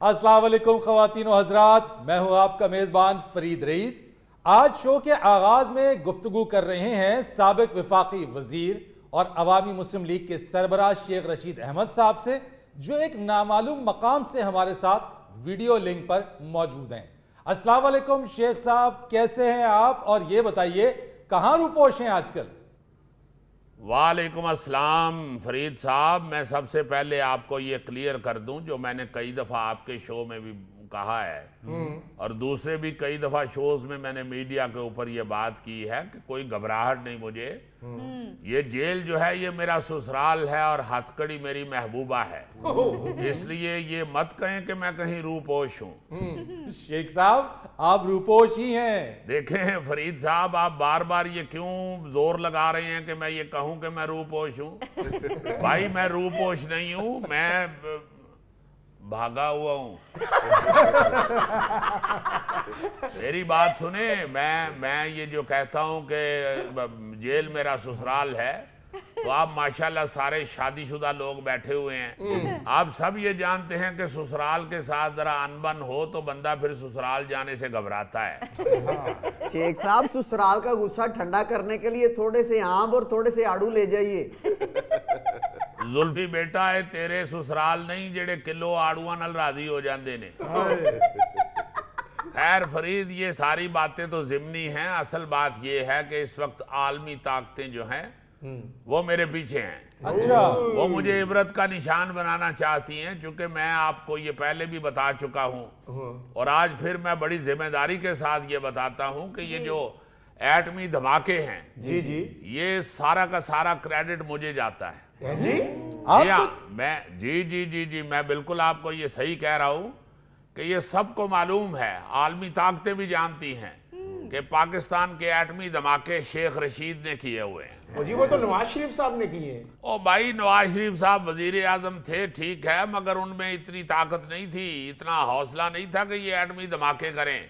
अस्सलाम वालेकुम ख़वातीन व हज़रात, मैं हूं आपका मेज़बान फरीद रईस। आज शो के आगाज़ में गुफ्तगू कर रहे हैं साबिक वफाकी वज़ीर और अवामी मुस्लिम लीग के सरबराह शेख रशीद अहमद साहब से, जो एक नामालूम मकाम से हमारे साथ वीडियो लिंक पर मौजूद हैं। अस्सलाम वालेकुम शेख साहब, कैसे हैं आप? और ये बताइए कहाँ रूपोश हैं आजकल? वालेकुम अस्सलाम फरीद साहब, मैं सबसे पहले आपको ये क्लियर कर दूं जो मैंने कई दफ़ा आपके शो में भी कहा है और दूसरे भी कई दफ़ा शोज में मैंने मीडिया के ऊपर ये बात की है कि कोई घबराहट नहीं मुझे। ये जेल जो है ये मेरा ससुराल है और हथकड़ी मेरी महबूबा है, इसलिए ये मत कहें कि मैं कहीं रूपोश हूँ। शेख साहब, आप रूपोश ही हैं। देखें फरीद साहब, आप बार बार ये क्यों जोर लगा रहे हैं कि मैं ये कहूं कि मैं रूपोश हूं? भाई मैं रूपोश नहीं हूं, मैं भागा हुआ हूं। मेरी बात सुने, मैं ये जो कहता हूं कि जेल मेरा ससुराल है, तो आप माशाल्लाह सारे शादीशुदा लोग बैठे हुए हैं। आप सब ये जानते हैं कि ससुराल के साथ जरा अनबन हो तो बंदा फिर ससुराल जाने से घबराता है। शेख साहब, ससुराल का गुस्सा ठंडा करने के लिए थोड़े से आम और थोड़े से आड़ू ले जाइए। जुल्फी बेटा है तेरे ससुराल नहीं जेड़े किलो आड़ुआ नाल राजी हो जाते ने। खैर फरीद, ये सारी बातें तो जिम्नी हैं। असल बात ये है कि इस वक्त आलमी ताकतें जो हैं वो मेरे पीछे हैं। अच्छा, वो मुझे इबरत का निशान बनाना चाहती हैं, चूंकि मैं आपको ये पहले भी बता चुका हूं और आज फिर मैं बड़ी जिम्मेदारी के साथ ये बताता हूं कि ये जो एटमी धमाके हैं जी जी, ये सारा का सारा क्रेडिट मुझे जाता है। जी जी हाँ, मैं जी मैं बिल्कुल आपको ये सही कह रहा हूं कि ये सबको मालूम है, आलमी ताकतें भी जानती हैं कि पाकिस्तान के एटमी धमाके शेख रशीद ने किए हुए हैं। जी वो तो नवाज शरीफ साहब ने किए हैं। ओ भाई, नवाज शरीफ साहब वजीर आजम थे, ठीक है, मगर उनमें इतनी ताकत नहीं थी, इतना हौसला नहीं था कि ये एटमी धमाके करें।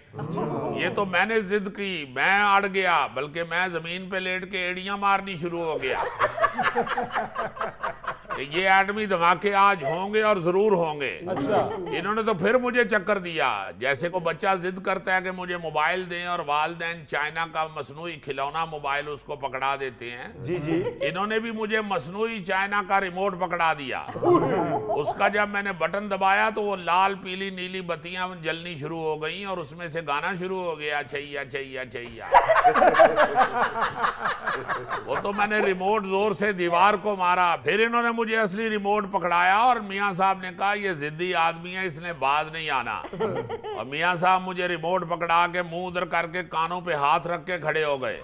ये तो मैंने जिद की, मैं अड़ गया, बल्कि मैं जमीन पे लेट के एड़ियां मारनी शुरू हो गया। ये एटमी धमाके आज होंगे और जरूर होंगे। अच्छा, इन्होंने तो फिर मुझे चक्कर दिया, जैसे को बच्चा जिद करता है कि मुझे मोबाइल दें और वालिदैन चाइना का मसनूई खिलौना मोबाइल उसको पकड़ा देते हैं। जी जी, इन्होंने भी मुझे मसनूई चाइना का रिमोट पकड़ा दिया। उसका जब मैंने बटन दबाया तो वो लाल पीली नीली बत्तियां जलनी शुरू हो गई और उसमें से गाना शुरू हो गया, छैया छैया छैया। वो तो मैंने रिमोट जोर से दीवार को मारा, फिर इन्होंने मुझे असली रिमोट पकड़ाया और मियां साहब ने कहा ये जिद्दी आदमी है, इसने बाज नहीं आना। और मियां साहब मुझे रिमोट पकड़ा के मुंह उधर करके कानों पे हाथ रख के खड़े हो गए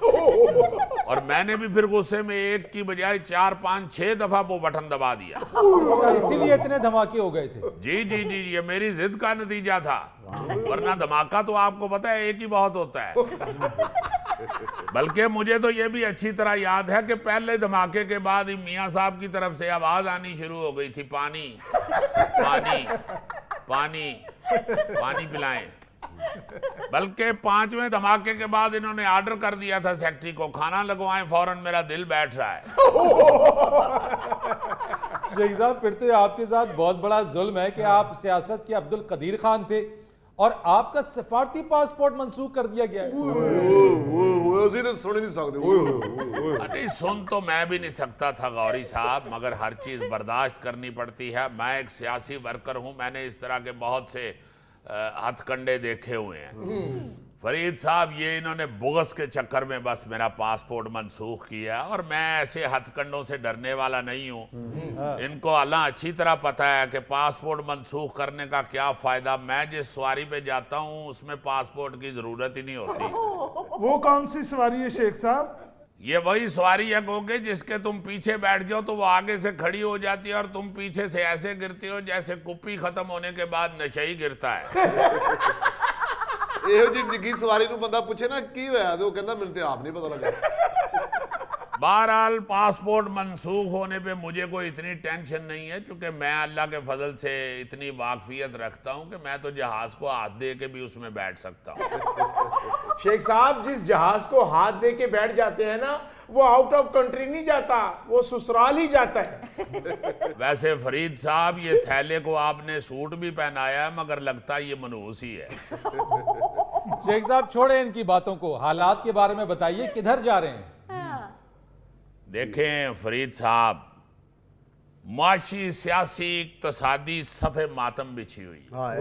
और मैंने भी फिर गुस्से में एक की बजाय 4 5 6 दफा वो बटन दबा दिया। अच्छा, इसीलिए इतने धमाके हो गए थे। जी, ये मेरी जिद का नतीजा था, वरना धमाका तो आपको पता है एक ही बहुत होता है। बल्कि मुझे तो ये भी अच्छी तरह याद है कि पहले धमाके के बाद ही मियां साहब की तरफ से आवाज आनी शुरू हो गई थी, पानी पानी पानी पानी पिलाएं। बल्कि 5वें धमाके के बाद इन्होंने ऑर्डर कर दिया था सेक्रेटरी को, खाना लगवाएं फौरन, मेरा दिल बैठ रहा है। शेख साहब, फिर तो आपके साथ बहुत बड़ा जुल्म है कि आप सियासत के अब्दुल कदीर खान थे और आपका सफारती पासपोर्ट मंसूख कर दिया गया है। सुन नहीं सकते। अरे सुन तो मैं भी नहीं सकता था गौरी साहब, मगर हर चीज बर्दाश्त करनी पड़ती है। मैं एक सियासी वर्कर हूं, मैंने इस तरह के बहुत से हथकंडे देखे हुए हैं। फरीद साहब, ये इन्होंने बुगस के चक्कर में बस मेरा पासपोर्ट मंसूख किया और मैं ऐसे हथकंडों से डरने वाला नहीं हूँ। इनको अल्लाह अच्छी तरह पता है कि पासपोर्ट मंसूख करने का क्या फायदा। मैं जिस सवारी पे जाता हूँ उसमें पासपोर्ट की जरूरत ही नहीं होती। वो कौन सी सवारी है शेख साहब? ये वही सवारी है गोगे जिसके तुम पीछे बैठ जाओ तो वो आगे से खड़ी हो जाती है और तुम पीछे से ऐसे गिरते हो जैसे कुप्पी खत्म होने के बाद नशा ही गिरता है। ਇਹੋ ਜਿਹੀ ਡਿੱਗੀ ਸਵਾਰੀ ਨੂੰ ਬੰਦਾ ਪੁੱਛੇ ਨਾ ਕੀ ਹੋਇਆ ਤੇ ਉਹ ਕਹਿੰਦਾ ਮੈਨੂੰ ਤੇ ਆਪ ਨਹੀਂ ਪਤਾ ਲੱਗਾ। बहरहाल पासपोर्ट मंसूख होने पे मुझे कोई इतनी टेंशन नहीं है, क्योंकि मैं अल्लाह के फजल से इतनी वाकफियत रखता हूं कि मैं तो जहाज को हाथ दे के भी उसमें बैठ सकता हूं। शेख साहब, जिस जहाज को हाथ दे के बैठ जाते हैं ना, वो आउट ऑफ कंट्री नहीं जाता, वो ससुराल ही जाता है। वैसे फरीद साहब, ये थैले को आपने सूट भी पहनाया है, मगर लगता है ये मनहूस ही है। शेख साहब छोड़े इनकी बातों को, हालात के बारे में बताइए, किधर जा रहे हैं? देखें फरीद साहब, माशी सियासी इक्तसादी सफ़े मातम बिछी हुई है।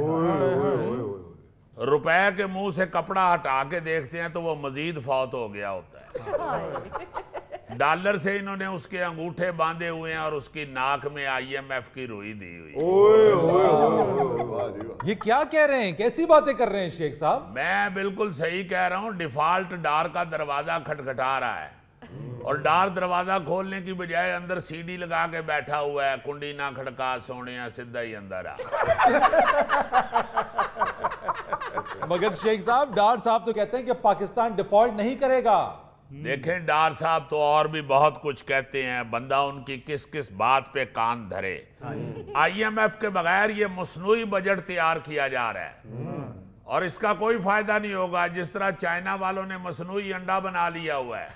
रुपए के मुंह से कपड़ा हटा के देखते हैं तो वो मजीद फौत हो गया होता है। डॉलर से इन्होंने उसके अंगूठे बांधे हुए हैं और उसकी नाक में IMF की रुई दी हुई है। ये क्या कह रहे हैं, कैसी बातें कर रहे हैं शेख साहब? मैं बिल्कुल सही कह रहा हूं। डिफॉल्ट डार का दरवाजा खटखटा रहा है और डार दरवाजा खोलने की बजाय अंदर सीडी लगा के बैठा हुआ है। कुंडी ना खड़का सोने, सीधा ही अंदर आ। मगर शेख साहब, डार साहब तो कहते हैं कि पाकिस्तान डिफॉल्ट नहीं करेगा। देखें डार साहब तो और भी बहुत कुछ कहते हैं, बंदा उनकी किस किस बात पे कान धरे। IMF के बगैर ये मसनूई बजट तैयार किया जा रहा है और इसका कोई फायदा नहीं होगा। जिस तरह चाइना वालों ने मसनूई अंडा बना लिया हुआ है,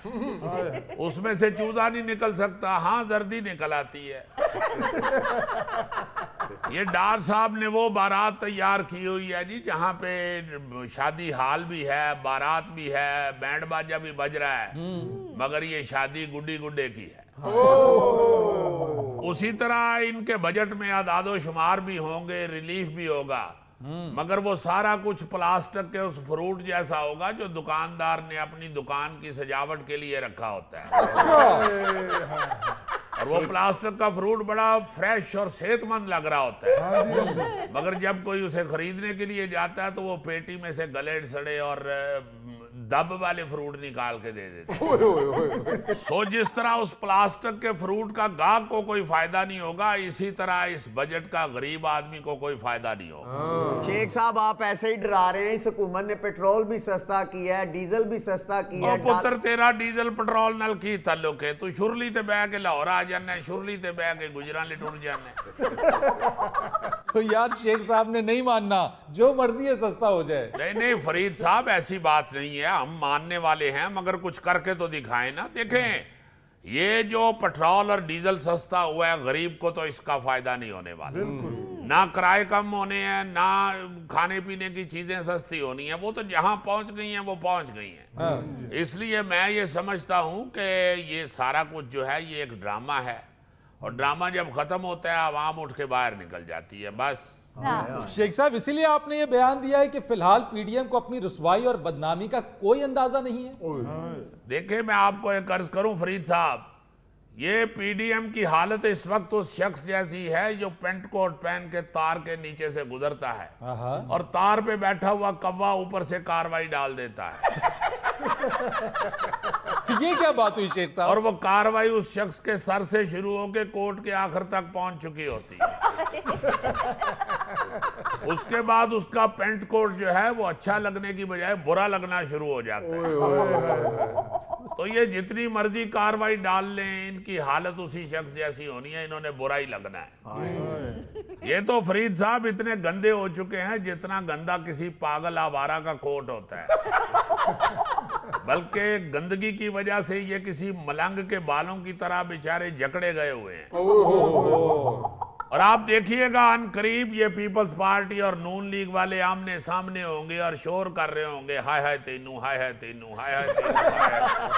उसमें से चूजा नहीं निकल सकता, हाँ जर्दी निकल आती है। ये डार साहब ने वो बारात तैयार की हुई है जी, जहां पे शादी हाल भी है, बारात भी है, बैंड बाजा भी बज रहा है, मगर ये शादी गुड्डी गुड्डे की है। उसी तरह इनके बजट में आदादो शुमार भी होंगे, रिलीफ भी होगा, मगर वो सारा कुछ प्लास्टिक के उस फ्रूट जैसा होगा जो दुकानदार ने अपनी दुकान की सजावट के लिए रखा होता है। और वो प्लास्टिक का फ्रूट बड़ा फ्रेश और सेहतमंद लग रहा होता है, मगर जब कोई उसे खरीदने के लिए जाता है तो वो पेटी में से गले सड़े और दब वाले फ्रूट निकाल के दे देते। सो जिस तरह उस प्लास्टिक के फ्रूट का गाहक को कोई फायदा नहीं होगा, इसी तरह इस बजट का गरीब आदमी को कोई फायदा नहीं होगा। शेख साहब, आप ऐसे ही डरा रहे हैं। इस हुकूमत ने पेट्रोल भी सस्ता किया है, डीजल भी सस्ता किया है। पुत्र तेरा डीजल पेट्रोल नाल की ताल्लुक है? तू शुरली ते बह के लाहौर आ जाना, शुरली ते बह के गुजराले टुट जाना। तो यार शेख साहब ने नहीं मानना, जो मर्जी है सस्ता हो जाए। नहीं नहीं फरीद साहब, ऐसी बात नहीं है, हम मानने वाले हैं, मगर कुछ करके तो दिखाएं ना। देखें, ये जो पेट्रोल और डीजल सस्ता हुआ है, गरीब को तो इसका फायदा नहीं होने वाला। ना किराए कम होने हैं, ना खाने पीने की चीजें सस्ती होनी है, वो तो जहां पहुंच गई हैं वो पहुंच गई हैं। इसलिए मैं ये समझता हूं कि ये सारा कुछ जो है ये एक ड्रामा है, और ड्रामा जब खत्म होता है आवाम उठ के बाहर निकल जाती है, बस। शेख साहब, इसीलिए आपने ये बयान दिया है कि फिलहाल PDM को अपनी रुसवाई और बदनामी का कोई अंदाजा नहीं है। देखिए, मैं आपको एक अर्ज करूं फरीद साहब, ये PDM की हालत इस वक्त उस शख्स जैसी है जो पेंट कोट पहन के तार के नीचे से गुजरता है और तार पे बैठा हुआ कौवा ऊपर से कार्रवाई डाल देता है। ये क्या बात हुई शेख साहब? और वो कार्रवाई उस शख्स के सर से शुरू होकर कोर्ट के आखिर तक पहुंच चुकी होती है। उसके बाद उसका पेंट कोट जो है वो अच्छा लगने की बजाय बुरा लगना शुरू हो जाता है। तो ये जितनी मर्जी कार्रवाई डाल लें, इनकी हालत उसी शख्स जैसी होनी है, इन्होंने बुरा ही लगना है। ये तो फरीद साहब इतने गंदे हो चुके हैं जितना गंदा किसी पागल आवारा का कोट होता है। बल्कि गंदगी की वजह से ये किसी मलंग के बालों की तरह बेचारे जकड़े गए हुए हैं। और आप देखिएगा अनकरीब ये पीपल्स पार्टी और नून लीग वाले आमने सामने होंगे और शोर कर रहे होंगे, हाय हाय तेनू, हाय हाय तेनू, हाय हाय तेनू, हाय हाय।